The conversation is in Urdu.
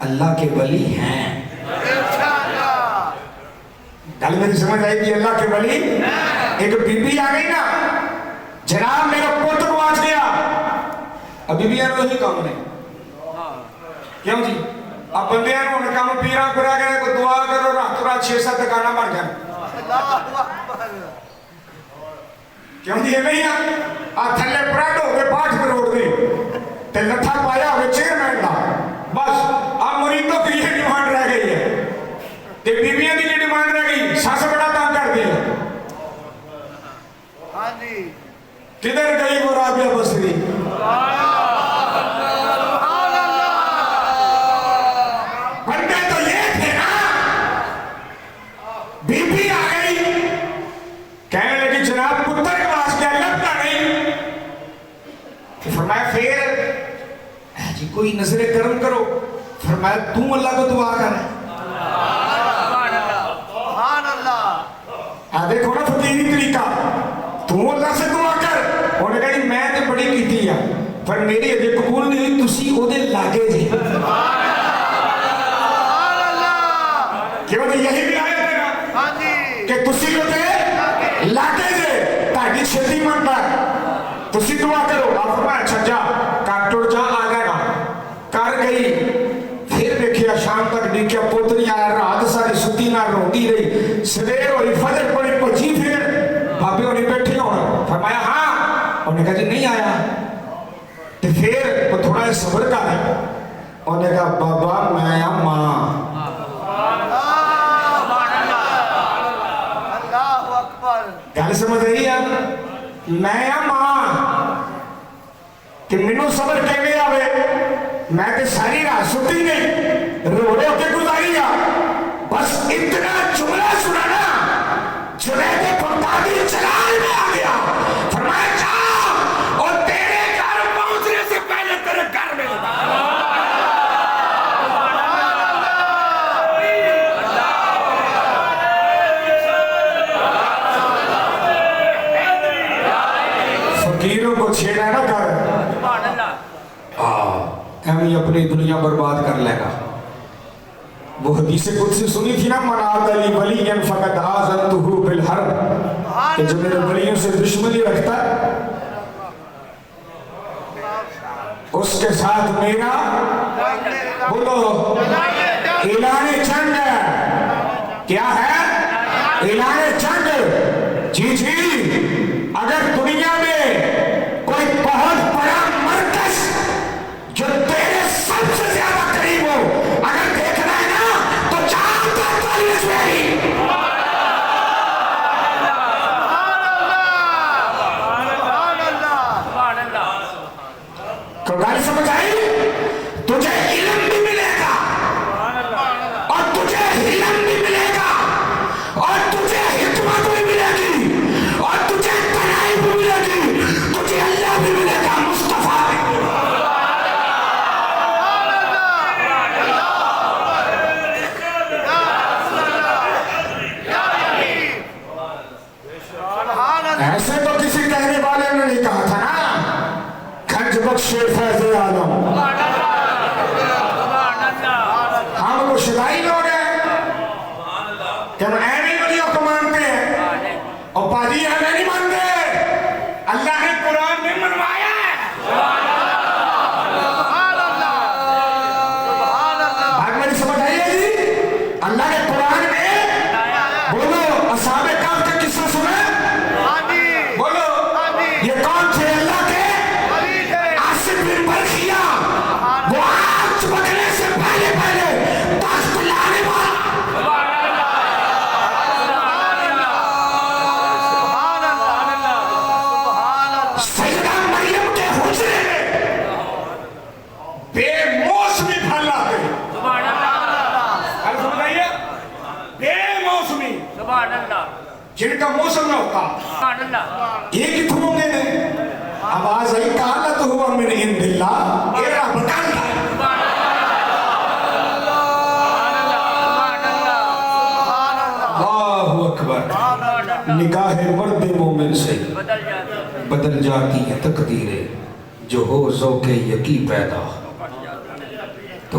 اللہ کے ولی ہیں. گل میری سمجھ آئی کہ اللہ کے ولی. ایک بی بی آ گئی نا, جناب میرا پوت گواچ گیا. اب بی بیاں وہی کام نے, کیوں جی؟ اب بندیاں نے کام پیرا پورا گئے کو دعا کرو رات رات 6-7 دکانہ بن جائیں. کیوں جی؟ نہیں آ تھلے پراڈ ہو گئے 5 کروڑ دی تے لٹھا پایا ہوئے چیئرمین دا. بس اب مریدوں کی یہ ڈیمانڈ رہ گئی ہے تے بیویاں کی یہ ڈیمانڈ رہ گئی. ساس بڑا تنگ کر دیا. کدھر گئی وہ رابعہ بصری؟ بندے تو یہ تھے نا. بی بی آ گئی کہنے لگی جناب پتر کے پاس کیا لگتا نہیں. فرمایا پھر جی کوئی نظر کرم کرو. فرمایا تم اللہ کو دعا کر. دیکھو نا فقیری طریقہ, تو اللہ سے دعا کر. انہوں نے کہا جی میں تو بڑی کیتی ہے پر میری اجے قبول نہیں ہوئی, تسی او دے لاگے جی. کیوں جی یہی بھی آیت ہے نا کہ تسی او دے لاگے جی تاکہ چھتی من پر تسی دعا کرو. آپ فرمایا اچھا جا کر ٹوڑ جا آ گئے نا. کر گئی پھر دیکھیا شام تک دیکھیا پوت نہیں آیا. رات ساری ستی نہ روٹی رہی. سویر ہوئی فجر پڑی پچی پھر بابے انہیں بیٹھے ہونا. فرمایا ہاں. انہوں نے کہا جی نہیں آیا. تو پھر وہ تھوڑا صبر کر ہے. انہوں نے کہا بابا میں یا ماں. گل سمجھ رہی ہے؟ میں یا ماں کہ منو صبر کہنے آوے. میں تے ساری رات ستی نہیں رو رو کے گزاری آ. بس اتنا جملہ سنانا جنید بغدادی جلال میں آ گیا. فرمایا جا اور تیرے گھر پہنچنے سے پہلے تیرے گھر میں ہوگا. فقیروں کو چھیڑا نہ کر, ہمیں اپنی دنیا برباد کر لے گا. وہ حدیث قدسی سنی تھی نا, من عاد لی ولی فقد آذنتہ بالحرب, کہ جو میرے ولیوں سے دشمنی رکھتا ہے اس کے ساتھ میرا بولو اعلان جنگ ہے. کیا ہے اعلان جنگ؟ جی جی. اگر دنیا میں کوئی بہت بڑا مرکز جو تیرے سب سے زیادہ قریب ہو اگر دیکھنا ہے نا تو چاند پر تعلیس میری. تو گالی سمجھ آئی؟ تجھے علم بھی ملے گا اور تجھے علم بھی ملے گا اور تجھے حکمت بھی ملے گی اور تجھے تنائی بھی ملے گی. تجھے اللہ بھی ملے گا, مصطفیٰ بھی. ایسے تو کسی کہنے والے نے نہیں کہا تھا نا کھنج بخش فیض عالم. ہم کو شدائی لوگ ہیں کہ ہم ایمی ولیوں کو مانتے ہیں اور پادی ہمیں نہیں مانتے. اللہ نے قرآن میں منوایا ہے. بات میری سمجھ آئی ہے جی؟ اللہ نے قرآن میں بولو اصحاب کہف کا قصہ سنا. یہ کون تھے؟ اللہ کے عاصم بن برخیا. وہ آگ چمکنے سے پہلے پہلے تخت لانے والا. سیدہ مریم کے حجرے میں بے موسمی پھل آتے. بے موسمی جن کا موسم نہ ہوتا. یہ کتوں ہوں گے نے آواز آئی کالت ہوا من عند اللہ. یہ رب کا ہے. اللہ اکبر. نگاہ مرد مومن سے بدل جاتی ہے تقدیریں جو ہو ذوق یقین پیدا. تو